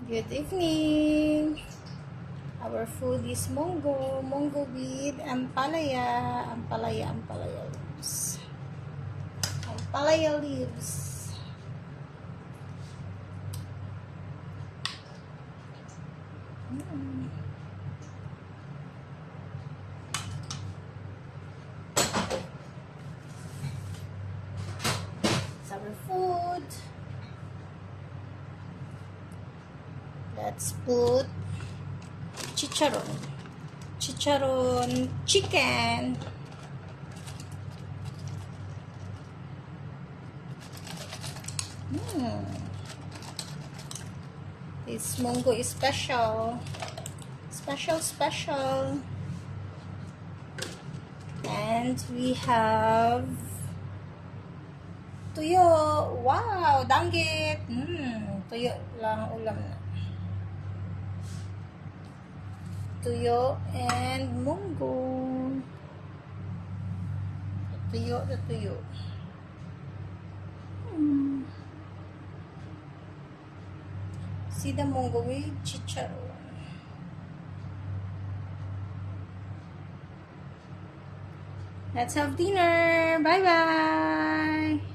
Good evening. Our food is munggo with ampalaya leaves. Ampalaya leaves. It's our food. Let's put chicharon chicken. This munggo is special. And we have tuyo. Wow, danggit. Tuyo lang ulam na. Tuyo and munggo. Tuyo. See the munggo with chicharon. Let's have dinner. Bye-bye.